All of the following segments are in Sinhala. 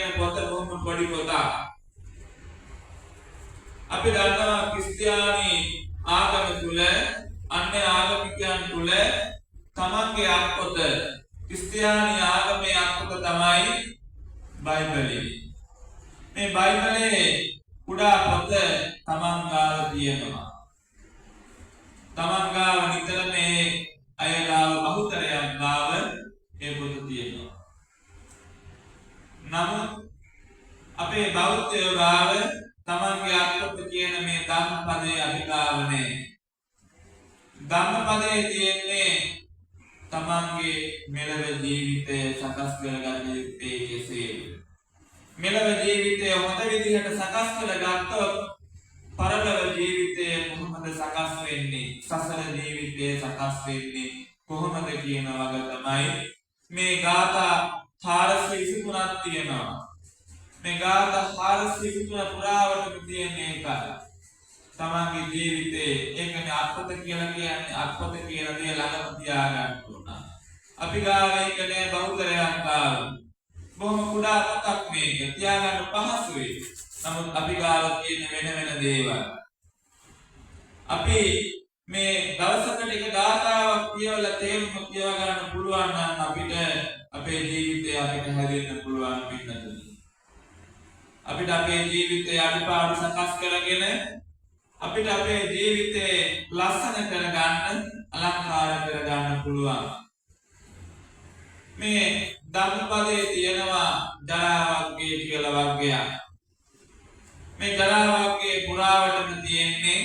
කියන පොත බොහොම පොඩි පොතක්. අපි දන්නවා ක්‍රිස්තියානි ආගම තුල අන්‍ය ආගමිකයන් තුල තමන්ගේ අත්පොත ක්‍රිස්තියානි ආගමේ අත්පොත තමයි බයිබලය. මේ බයිබලයේ කුඩා පොත තමන් ගාව තියෙනවා. තමන් ගාව නිතර මේ අය ගාව බහුතරයක් ගාව ඒ පොත තියෙනවා. නමුත් අපේ බෞද්ධයෝ ගාව තමන්ගේ අත්පොත කියන මේ ධම්මපදයේ අධිකාරණේ ධම්මපදයේ තියෙන්නේ තමන්ගේ මෙලව ජීවිතය සකස් කරගන්න යුත්තේ කෙසේද? මෙලව ජීවිතය හොඳ විදිහට සකස් කරගත්තොත් පරලොව ජීවිතය කොහොමද සකස් වෙන්නේ? සසර ජීවිතය සකස් වෙන්නේ කොහොමද කියන වග තමයි මේ ගාථා 423ක් තියෙනවා. මේ ගාථා 423 පුරාවටම තියෙන එක තමන්ගේ ජීවිතේ ඒකනේ අත්පොත කියලා කියන්නේ අත්පොත කියන දේ ළඟම තියාගන්න ඕන. අපි ගාව ඒකනේ බෞද්ධයන් ගාව බොහොම කුඩා පොතක් මේක තියාගන්න පහසුයි. නමුත් අපි ගාව තියෙන වෙන දේවල් අපි මේ දවසකට එක ගාථාවක් කියවලා තේරුම කියව ගන්න පුළුවන් නම් අපිට අපේ ජීවිතය අපිට හැදෙන්න පුළුවන් පින්නතුනි. අපිට අපේ ජීවිතය අඩපාඩු සකස් කරගෙන අපිට අපේ ජීවිතේ ලස්සන කරගන්න අලංකාර කරගන්න පුළුවන්. මේ ධම්මපදයේ තියෙනවා ජරා වර්ගය කියලා වර්ගයක්. මේ ජරා වර්ගයේ පුරාවටම තියෙන්නේ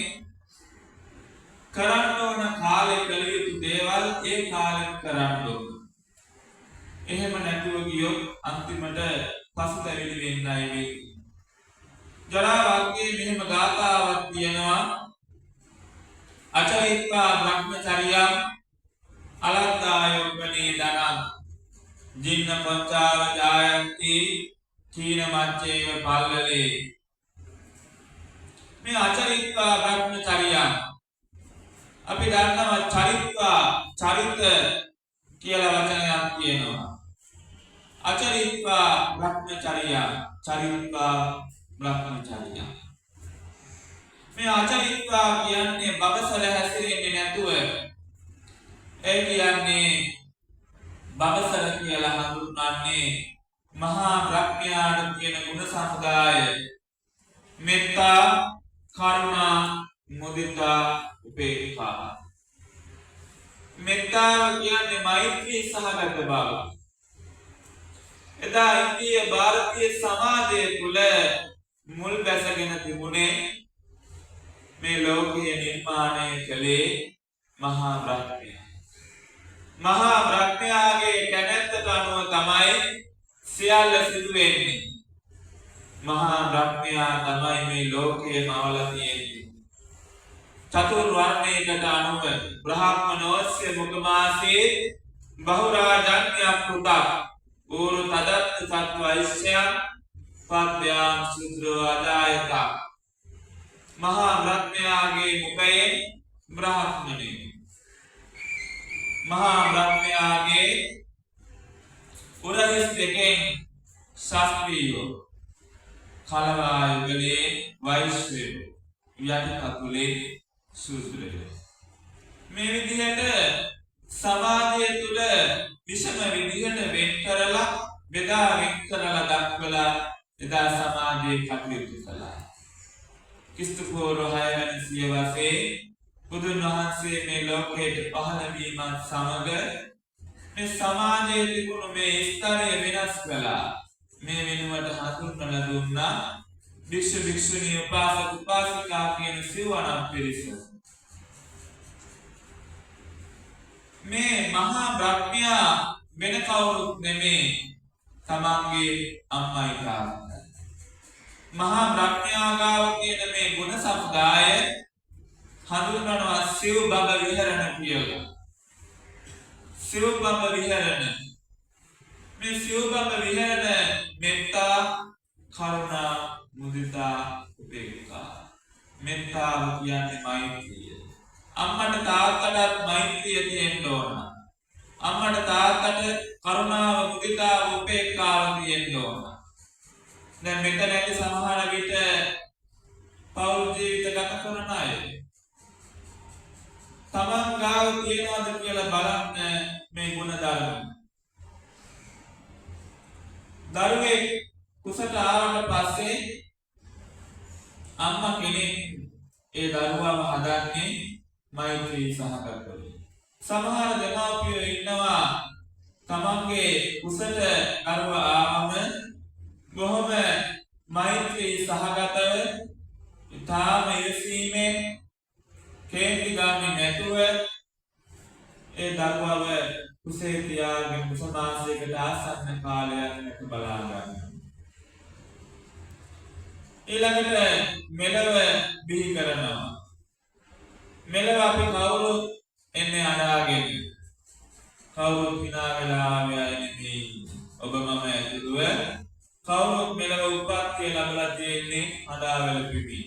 කරන්න ඕන කාලේ කළ යුතු දේවල් ඒ කාලෙම කරන්න ඕන. එහෙම නැතුව ගියොත් අන්තිමට පසුතැවිලි වෙන්නයි වෙන්නේ. ජරා වර්ගයේ මෙහෙම ගාථාවක් තියෙනවා. අචරිත්වා බ්‍රහ්මචර්යං අලද්දායෝපනේ දනං ජින්න පංචාව ජායන්ති කීන මච්චේව පල්ලලේ. මේ අචරිත්වා බ්‍රහ්මචර්යං අපි දන්නවා චරිත කියලා වචනයක් තියෙනවා. අචරිත්වා බ්‍රහ්මචර්යං චරිත්වා බ්‍රහ්මචර්යං. මේ අචරිත්වා කියන්නේ බබසල හැසිරෙන්නේ නැතුව ඒ කියන්නේ බබසල කියලා හඳුන්වන්නේ මහා ප්‍රඥාණ කියන ගුණ සමුදාය. මෙත්තා, කරුණා, මුදිතා, උපේක්ඛා. මෙත්තාව කියන්නේ මෛත්‍රී සහගත බව. එදා ඉන්දිය ಭಾರತೀಯ සමාජය තුල මුල් බැසගෙන තිබුණේ මේ ලෝකයේ නිර්මාණය කළේ මහා බ්‍රහ්මයා. මහා බ්‍රහ්මයාගේ කැමැත්තට අනුව තමයි සියල්ල සිදු වෙන්නේ. මහා බ්‍රහ්මයා තමයි මේ ලෝකයේ මවලා තියෙන්නේ. චතුර්වර්ණයකට අනුව බ්‍රහ්මනෝස්ය මුකමාසේ බහුරාජන්‍ය කෘතක් ඌරු තදත් සත්වයිශ්‍ය පද්‍යාං සුද්‍රෝ අදායක. මහා බ්‍රහ්මයාගේ මුඛයෙන් බ්‍රාහ්මණේ. මහා බ්‍රහ්මයාගේ උරහිස් දෙකෙන් ශාස්ත්‍රීයෝ. කලවා යුගලේ වෛශ්‍යයෝ. යටි කකුලේ සූත්‍රය. මේ විදිහට සමාජය තුල විෂම විදිහට වෙන් කරලා බෙදා වෙන් කරලා දක්වලා එදා සමාජයේ කටයුතු කළා. ක්‍රිස්තු පූර්ව 6 වෙනි සියවසේ බුදුන් වහන්සේ මේ ලෝකයට පහළ වීමත් සමග මේ සමාජයේ තිබුණු මේ ස්තරය වෙනස් කළා. මේ වෙනුවට හඳුන්වලා දුන්නා භික්ෂු භික්ෂුණී උපාසක උපාසිකා කියන සිවණක් පිරිස. මේ මහා බ්‍රහ්මයා වෙන කවුරුත් නෙමේ තමන්ගේ අම්මයි තාත්තයි. මහා බ්‍රහ්මයා ගාව තියෙන මේ ගුණ සමුදාය හඳුන්වනවා සිව් බඹ විහරණ කියලා. සිව් බඹ විහරණ. මේ සිව් බඹ විහරණ මෙත්තා, කරුණා, මුදිතා, උපේක්ඛා. මෙත්තාව කියන්නේ මෛත්‍රිය. අම්මට තාත්තට මෛත්‍රිය තියෙන්න ඕන. අම්මට තාත්තට කරුණාව, මුදිතාව, උපේක්ඛාව තියෙන්න ඕන. දැන් මෙතන ඇති සමහර විට පෞල් ජීවිත ගත කරන අය තමන් ගාව තියනවාද කියලා බලන්න මේ ගුණ ධර්ම. දරුවෙක් කුසට ආවට පස්සේ අම්මා කෙනෙක් ඒ දරුවාව හදන්නේ මෛත්‍රී සහගතව. සමහර දෙමාපියෝ ඉන්නවා තමන්ගේ කුසට දරුවා ආවම බොහොම මෛත්‍රී සහගතව ඊටාම ඉවසීමෙන් කේන්ති ගන්නේ නැතුව ඒ දරුවාව කුසේ තියාගෙන කුසමාසයකට ආසන්න කාලයක් බලා ගන්නවා. ඊළඟට මෙලව බිහි කරනවා. මෙලව අපි කවුරුත් එන්නේ අනාගෙන කවුරුත් hina වෙලා ආවයන්නේ ඔබ මම ඇතුළුව කවුරුත් මෙලව උප්පත්තිය ලැබලා තියෙන්නේ අඩාවල පිටි.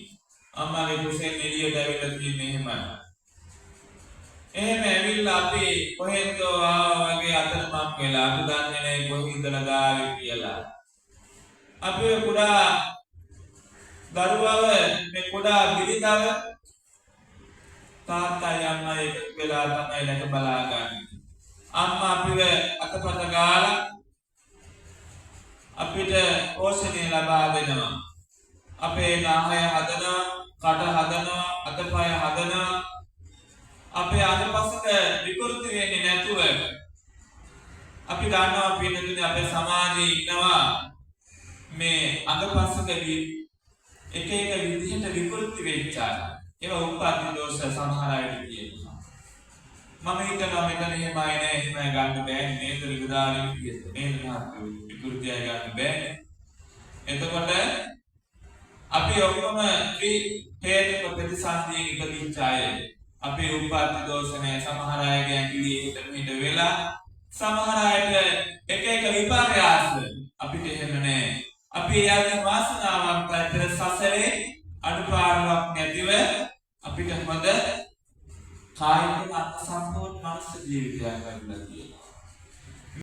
අම්මාගේ කුසෙන් එළියට ඇවිල්ලා තියෙන්නේ එහෙමයි. එහෙම ඇවිල්ලා අපි කොහෙන්දෝ ආවා වගේ අතරමං වෙලා අපි දන්නේ නැහැ කොහේ ඉඳලා ගාවේ කියලා. අපි කුඩා දරුවව මේ කුඩා බිරිඳව තාත්තා යම්මා එක වෙලා තමයි ලක බලා ගන්න. අම්මා අපිව අතපත ගාලා අපිට පෝෂණය ලබා දෙනවා. අපේ නාහය හදනවා, කට හදනවා, අතපය හදනවා. අපේ අතපසට විකෘති වෙන්නේ නැතුව අපි දන්නවා පින්නතුනේ අපේ සමාජයේ ඉන්නවා මේ අඟපසක එක එක විදිහට විකෘති වෙච්ච අය. ඒවා උප්පත්ති දෝෂ සමහර අයට තියෙනවා. මම හිතනවා මෙතන එහෙමයි නෑ එහෙමයි ගන්න බෑනේ නේද විගදාලින් කියනවා. නේද මහත්මයෝ විකෘතිය ගන්න බෑනේ. එතකොට අපි ඔක්කොම හේතුක ප්‍රතිසන්දියෙන් ඉපදිච්ච අය. අපේ උප්පත්ති දෝෂ නෑ සමහර අයගේ ඇඟිලි එකට මෙහෙට වෙලා සමහර අයට එක එක විපර්යාස අපිට එහෙම නෑ. අපි යාගේ වාසනාවක් පෙර සසරේ අනුපාඩුවක් නැතිව අපිට හොඳ කායික අර්ථ සම්පූර්ණ මානසික ජීවිතයක් ලැබිලා තියෙනවා.